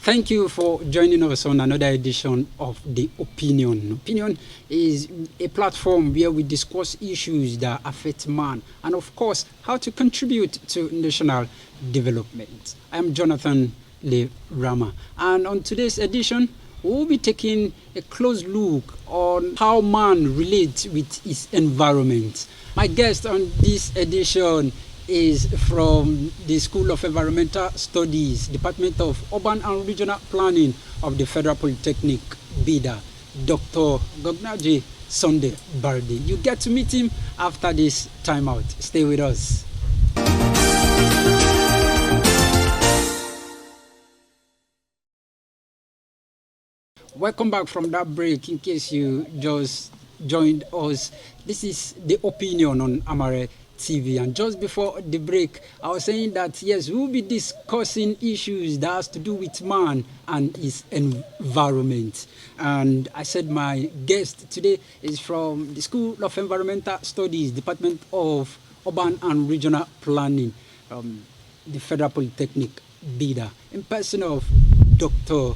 Thank you for joining us on another edition of The Opinion. Opinion is a platform where we discuss issues that affect man and, of course, how to contribute to national development. I'm Jonathan Le Rama, and on today's edition, we'll be taking a close look on how man relates with his environment. My guest on this edition is from the School of Environmental Studies, Department of Urban and Regional Planning of the Federal Polytechnic, BIDA, Dr. Gognaji Sunday Bardi. You get to meet him after this timeout. Stay with us. Welcome back from that break. In case you just joined us, this is The Opinion on Amare TV. And just before the break, I was saying that yes, we'll be discussing issues that has to do with man and his environment. And I said my guest today is from the School of Environmental Studies, Department of Urban and Regional Planning, the Federal Polytechnic, BIDA, in person of Dr.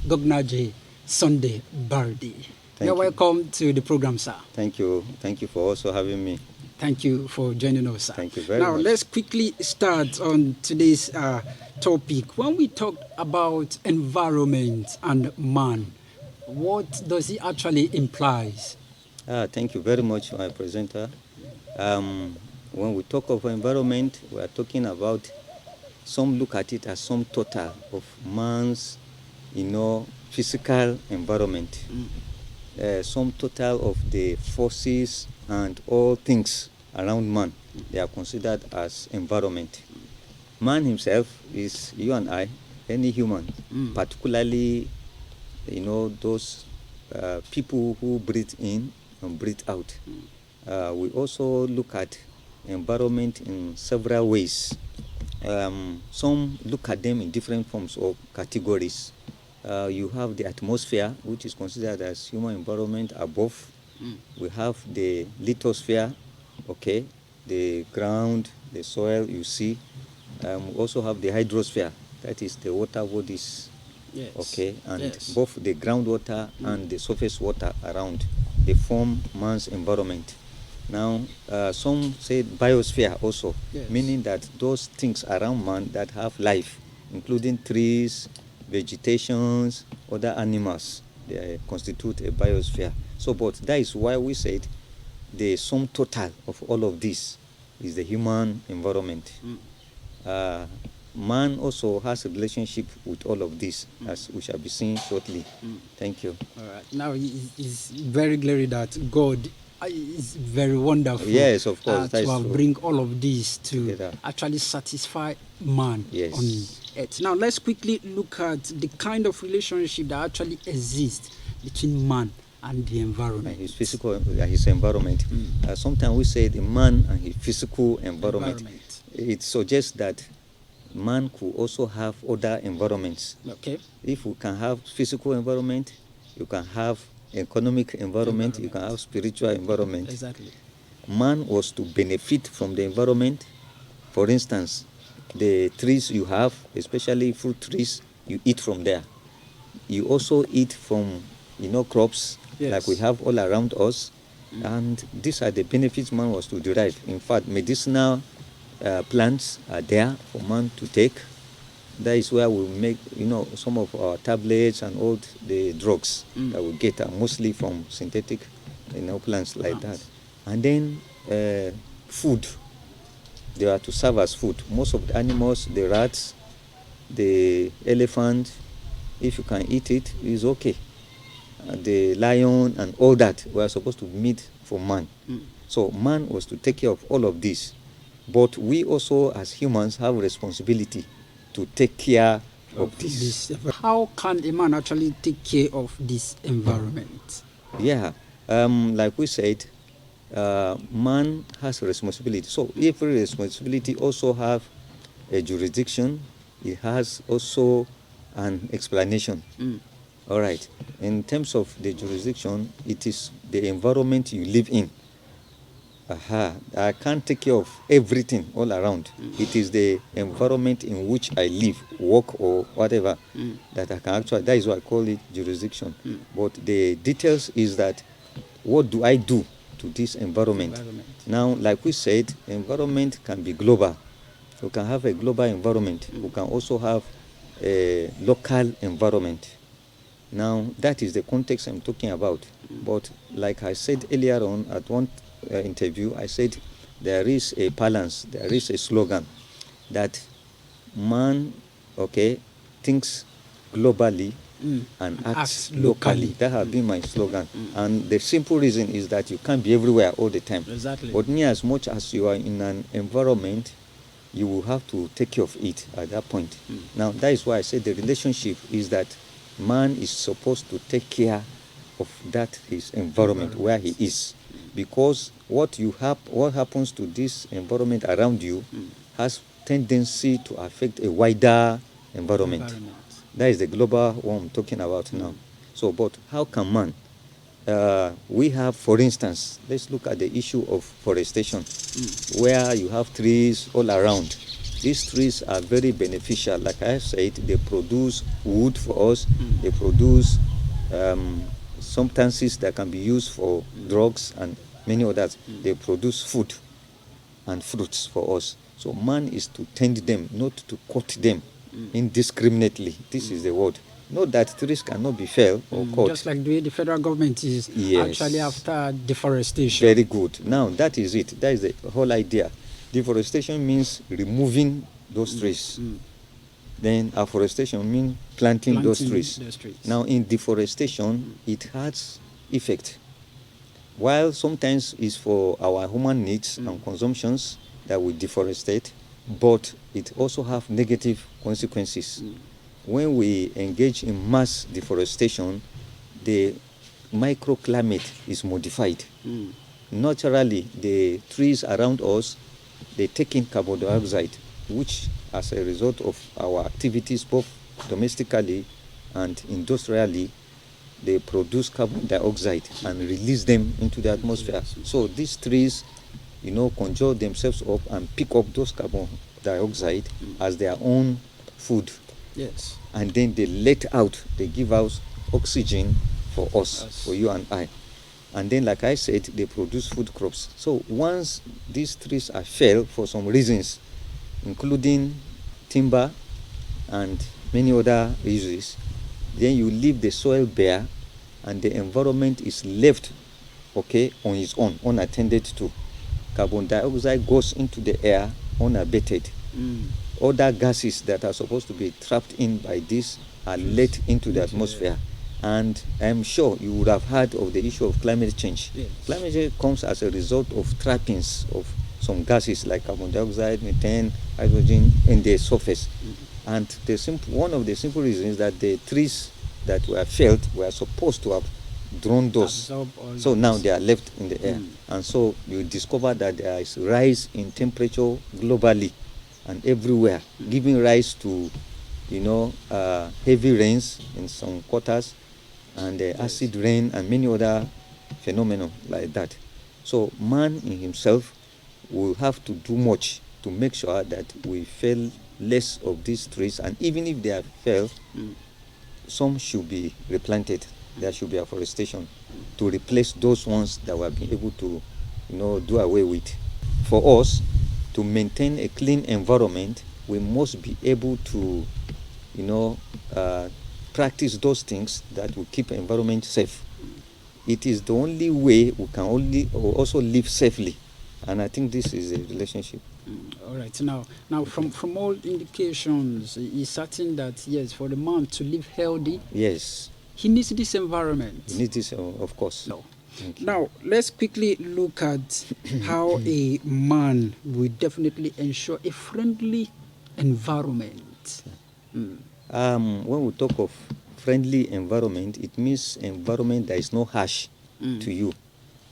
Gognaji Sunday Bardi. You're welcome to the program, sir. Thank you. Thank you for also having me. Thank you for joining us, sir. Thank you very much. Now, let's quickly start on today's topic. When we talk about environment and man, what does it actually imply? Thank you very much, my presenter. When we talk of environment, we are talking about, some look at it as some total of man's, physical environment. Some total of the forces and all things around man, they are considered as environment. Man himself is you and I, any human, particularly, those people who breathe in and breathe out. We also look at environment in several ways. Some look at them in different forms or categories. You have the atmosphere, which is considered as human environment above. We have the lithosphere, okay, the ground, the soil you see. We also have the hydrosphere, that is the water bodies, yes. Okay, and yes. both the groundwater and the surface water around, they form man's environment. Now, some say biosphere also, yes. Meaning that those things around man that have life, including trees, vegetations, other animals, they constitute a biosphere. So, but that is why we said the sum total of all of this is the human environment. Man also has a relationship with all of this, as we shall be seeing shortly. Thank you. All right. Now, it's very clear that God is very wonderful. Yes, of course. To bring all of this to together, actually satisfy man yes, on earth. Now, let's quickly look at the kind of relationship that actually exists between man and the environment. And his environment. Sometimes we say the man and his physical environment. It suggests that man could also have other environments. Okay. If we can have physical environment, you can have economic environment, you can have spiritual environment. Exactly. Man was to benefit from the environment. For instance, the trees you have, especially fruit trees, you eat from there. You also eat from, crops, yes, like we have all around us. And these are the benefits man was to derive. In fact, medicinal plants are there for man to take. That is where we make, some of our tablets and all the drugs that we get are mostly from synthetic, plants like that. And then food. They are to serve as food. Most of the animals, the rats, the elephant, if you can eat it, is okay. The lion and all that were supposed to be meat for man. So man was to take care of all of this. But we also, as humans, have responsibility to take care of this. How can a man actually take care of this environment? Yeah, like we said, man has a responsibility. So every responsibility also have a jurisdiction. It has also an explanation. All right. In terms of the jurisdiction, it is the environment you live in. I can't take care of everything all around. It is the environment in which I live, work, or whatever that I can actually, that is why I call it jurisdiction. But the details is that what do I do to this environment? Now, like we said, environment can be global. We can have a global environment. We can also have a local environment. Now, that is the context I'm talking about. But like I said earlier on at one interview, I said there is a balance, there is a slogan that man, okay, thinks globally and acts locally. That has been my slogan. And the simple reason is that you can't be everywhere all the time. Exactly. But near as much as you are in an environment, you will have to take care of it at that point. Now, that is why I said the relationship is that man is supposed to take care of that his environment where he is, because what happens to this environment around you has tendency to affect a wider environment. That is the global one I'm talking about now. So, but how can man? We have, for instance, let's look at the issue of forestation, where you have trees all around. These trees are very beneficial. Like I said, they produce wood for us. They produce substances that can be used for drugs and many others. They produce food and fruits for us. So man is to tend them, not to cut them indiscriminately. This is the word. Not that trees cannot be felled or cut. Just like the way the federal government is actually after deforestation. Very good. Now, that is it. That is the whole idea. Deforestation means removing those trees. Then afforestation means planting those trees. Now, in deforestation, it has effect. While sometimes it's for our human needs and consumptions that we deforestate, but it also have negative consequences. When we engage in mass deforestation, the microclimate is modified. Naturally, the trees around us, they take in carbon dioxide, which as a result of our activities, both domestically and industrially, they produce carbon dioxide and release them into the atmosphere. So these trees, conjure themselves up and pick up those carbon dioxide as their own food. Yes. And then they give out oxygen for us, for you and I. And then, like I said, they produce food crops. So once these trees are felled for some reasons, including timber and many other uses, then you leave the soil bare and the environment is left, on its own, unattended to. Carbon dioxide goes into the air unabated. Other gases that are supposed to be trapped in by this are let into the atmosphere. And I'm sure you would have heard of the issue of climate change. Yes. Climate change comes as a result of trappings of some gases like carbon dioxide, methane, hydrogen in the surface. And one of the simple reasons is that the trees that were felled were supposed to have drawn those. So now they are left in the air. And so you discover that there is rise in temperature globally and everywhere, giving rise to, heavy rains in some quarters and acid rain and many other phenomena like that. So man in himself will have to do much to make sure that we fell less of these trees, and even if they are fell, some should be replanted. There should be afforestation to replace those ones that we have been able to, do away with. For us to maintain a clean environment, we must be able to, practice those things that will keep environment safe. It is the only way we can also live safely, and I think this is a relationship. All right. Now, from all indications, it's certain that yes, for the man to live healthy, yes, he needs this environment. He needs this, of course. No. Now, let's quickly look at how a man will definitely ensure a friendly environment. When we talk of friendly environment, it means environment that is not harsh to you,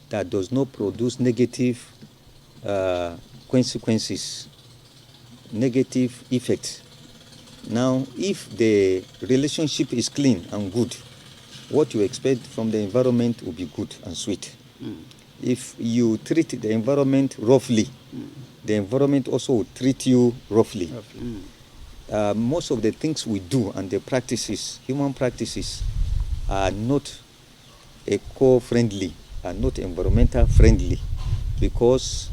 that does not produce negative consequences, negative effects. Now, if the relationship is clean and good, what you expect from the environment will be good and sweet. if you treat the environment roughly, the environment also will treat you roughly. Most of the things we do and the practices, human practices, are not eco-friendly, are not environmental friendly, because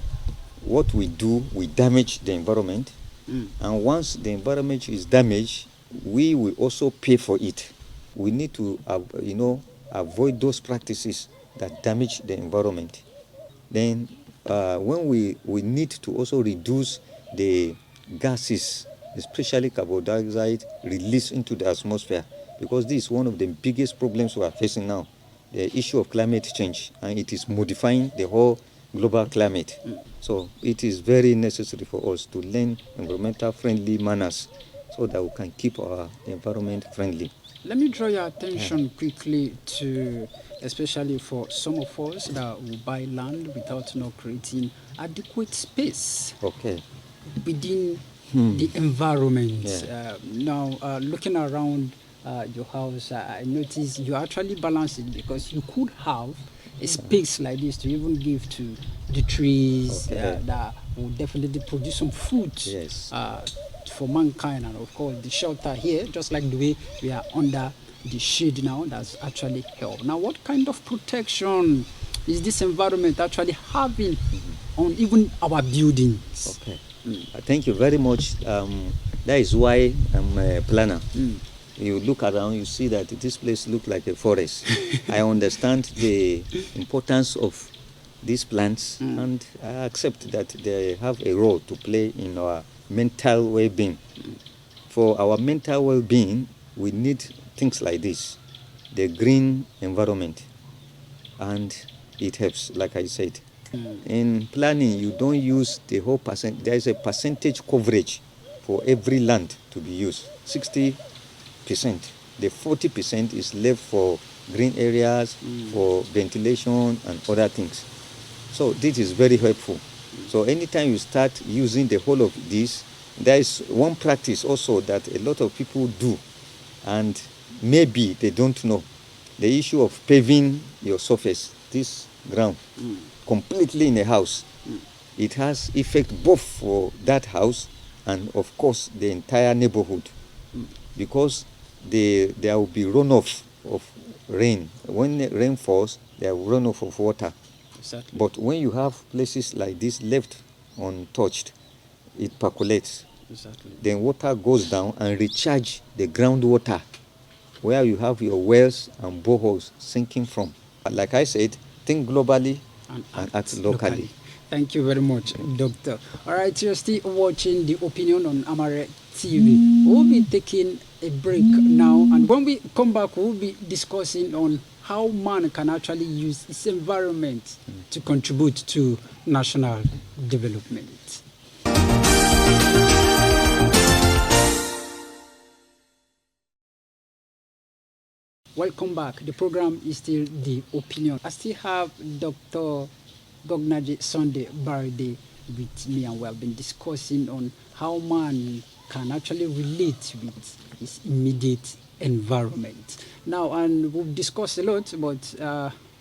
what we do, we damage the environment, and once the environment is damaged, we will also pay for it. We need to, avoid those practices that damage the environment. Then, when we need to also reduce the gases, especially carbon dioxide, released into the atmosphere, because this is one of the biggest problems we are facing now, the issue of climate change, and it is modifying the whole global climate. So it is very necessary for us to learn environmental friendly manners so that we can keep our environment friendly. Let me draw your attention quickly to, especially for some of us that will buy land without not creating adequate space Okay. within the environment. Yeah. Now, looking around your house, I noticed you actually balance it, because you could have a space like this to even give to the trees Okay. that will definitely produce some fruit. Yes. For mankind, and of course the shelter here, just like the way we are under the shade now, that's actually help. Now, what kind of protection is this environment actually having on even our buildings? Okay. Thank you very much. That is why I'm a planner. You look around, you see that this place looks like a forest. I understand the importance of these plants, and I accept that they have a role to play in our mental well-being. For our mental well-being, we need things like this, the green environment, and it helps, like I said. In planning, you don't use the whole percent. There is a percentage coverage for every land to be used. 60%. The 40% is left for green areas, for ventilation and other things. So this is very helpful. So anytime you start using the whole of this, there is one practice also that a lot of people do, and maybe they don't know. The issue of paving your surface, this ground, completely in a house. It has effect both for that house and of course the entire neighborhood, because there will be runoff of rain. When the rain falls, there will runoff of water. Exactly. But when you have places like this left untouched, it percolates. Exactly. Then water goes down and recharge the groundwater where you have your wells and boreholes sinking from. Like I said, think globally and act locally. Thank you very much, Doctor. All right, you're still watching The Opinion on Amare TV. We'll be taking a break now, and when we come back, we'll be discussing on how man can actually use its environment to contribute to national development. Welcome back. The program is still The Opinion. I still have Dr. Gognaji Sunday Barde with me, and we have been discussing on how man can actually relate with his immediate environment. Now, and we've discussed a lot, but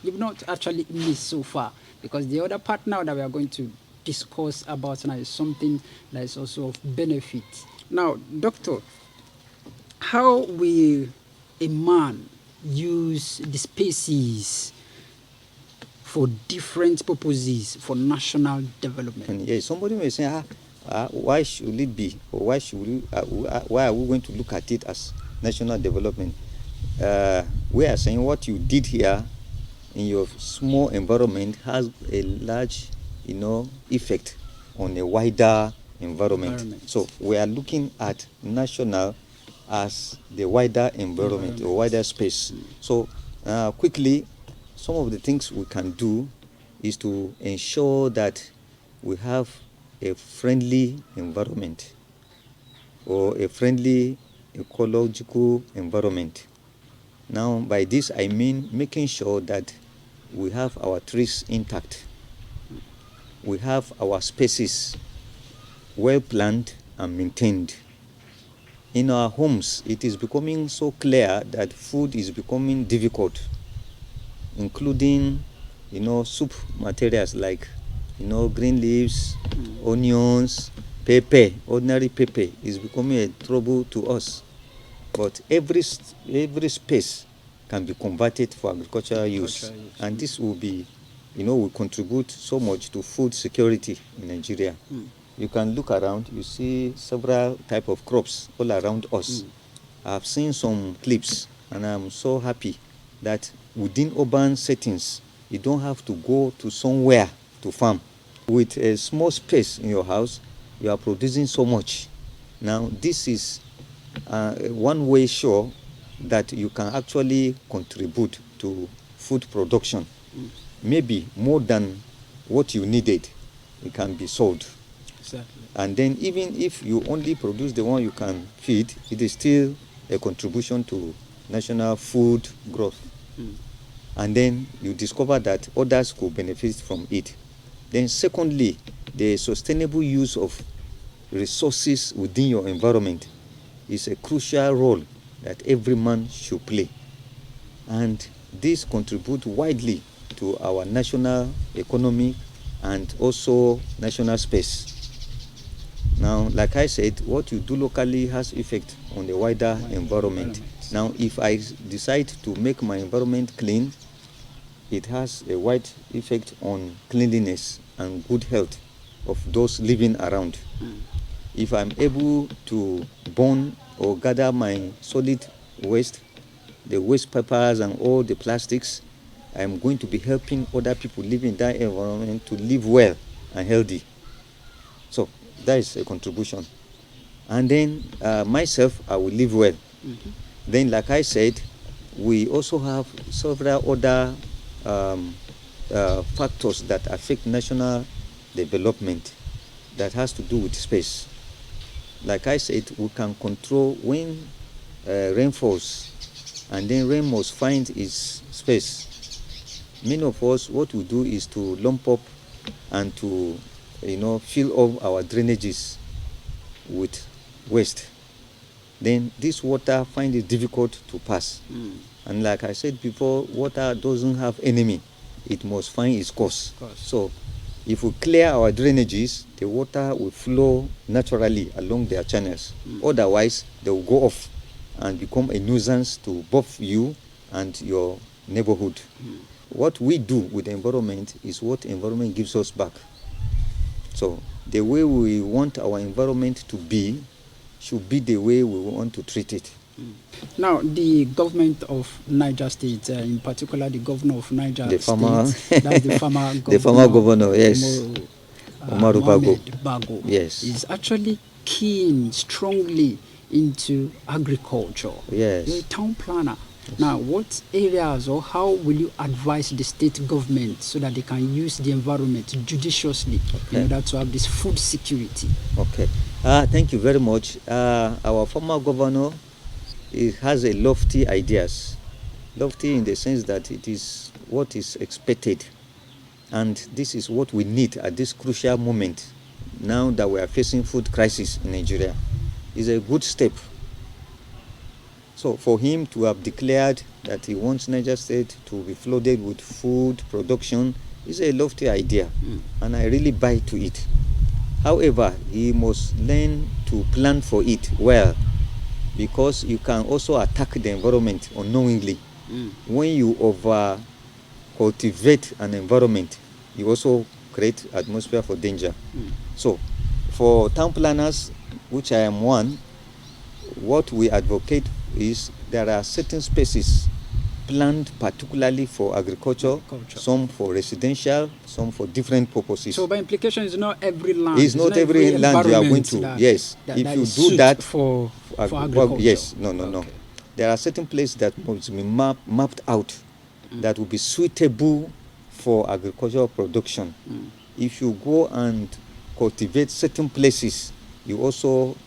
you've not actually missed so far, because the other part now that we are going to discuss about now is something that is also of benefit. Now, Doctor, how will a man use the spaces for different purposes for national development? And yeah, somebody may say, why should it be, or why are we going to look at it as national development? We are saying what you did here in your small environment has a large, effect on a wider environment. So we are looking at national as the wider environment or wider space. So quickly, some of the things we can do is to ensure that we have a friendly environment or a friendly ecological environment. Now, by this I mean making sure that we have our trees intact, we have our spaces well planned and maintained. In our homes, it is becoming so clear that food is becoming difficult, including soup materials like, green leaves, onions, pepper. Ordinary pepper is becoming a trouble to us. But every space can be converted for agricultural use, and this will be, will contribute so much to food security in Nigeria. You can look around, you see several type of crops all around us. I've seen some clips, and I'm so happy that within urban settings, you don't have to go to somewhere to farm. With a small space in your house, you are producing so much. Now, this is one way sure that you can actually contribute to food production. Maybe more than what you needed, it can be sold. Exactly. And then even if you only produce the one you can feed, it is still a contribution to national food growth. And then you discover that others could benefit from it. Then secondly, the sustainable use of resources within your environment is a crucial role that every man should play. And this contributes widely to our national economy and also national space. Now, like I said, what you do locally has effect on the wider environment. Now, if I decide to make my environment clean, it has a wide effect on cleanliness and good health of those living around. If I'm able to burn or gather my solid waste, the waste papers and all the plastics, I'm going to be helping other people living in that environment to live well and healthy. So that is a contribution. And then myself, I will live well. Then, like I said, we also have several other factors that affect national development that has to do with space. Like I said, we can control when rain falls, and then rain must find its space. Many of us, what we do is to lump up and to, fill up our drainages with waste. Then this water finds it difficult to pass. And like I said before, water doesn't have enemy. It must find its course. So if we clear our drainages, the water will flow naturally along their channels. Otherwise, they will go off and become a nuisance to both you and your neighborhood. What we do with the environment is what the environment gives us back. So the way we want our environment to be should be the way we want to treat it. Now, the government of Niger State, in particular the governor of Niger The State, former, that's the former governor, the former governor, yes, Umaru Mohammed Bago. Bago, Yes. is actually keen strongly into agriculture. Yes. You're a town planner. Now, what areas or how will you advise the state government so that they can use the environment judiciously in order to have this food security? Okay. Thank you very much. Our former governor, he has a lofty ideas. Lofty in the sense that it is what is expected. And this is what we need at this crucial moment, now that we are facing food crisis in Nigeria. Is a good step. So for him to have declared that he wants Niger State to be flooded with food production is a lofty idea, and I really buy to it. However, he must learn to plan for it well, because you can also attack the environment unknowingly. When you over cultivate an environment, you also create atmosphere for danger. So for town planners, which I am one, what we advocate is there are certain spaces planned particularly for agriculture, some for residential, some for different purposes. So by implication, it's not every land. It's not every land you are going to. Yes, if you do that for agriculture. yes, no. There are certain places that must be mapped out that will be suitable for agricultural production. If you go and cultivate certain places, you also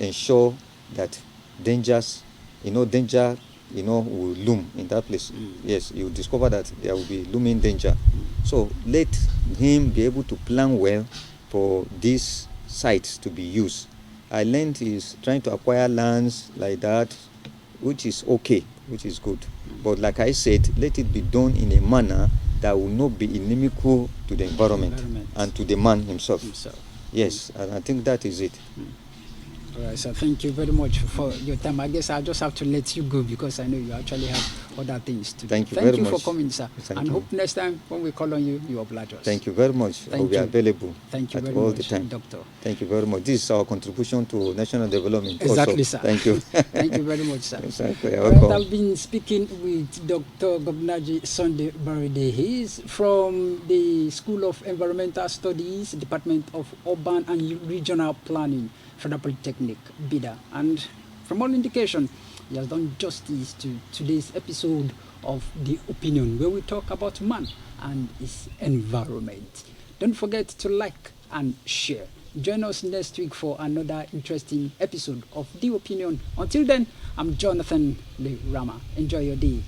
ensure that danger will loom in that place. Yes, you discover that there will be looming danger. So let him be able to plan well for these sites to be used. I learned he's trying to acquire lands like that, which is okay, which is good. But like I said, let it be done in a manner that will not be inimical to the environment and to the man himself. Yes, and I think that is it. All right, so thank you very much for your time. I guess I'll just have to let you go because I know you actually have other things to do. Thank you very much. Thank you for coming, sir. Thank and you. hope next time when we call on you, you oblige us. Thank you very much. I will be available Thank you at very all much, the time. Doctor. Thank you very much. This is our contribution to national development. Exactly, also. sir. Thank you. Thank you very much, sir. Exactly. You're All right, welcome. I've been speaking with Dr. Gobnaji Sunday Baride. He's from the School of Environmental Studies, Department of Urban and Regional Planning, Federal Polytechnic, Bida. And from all indication, he has done justice to today's episode of The Opinion, where we talk about man and his environment. Don't forget to like and share. Join us next week for another interesting episode of The Opinion. Until then, I'm Jonathan Le Rama. Enjoy your day.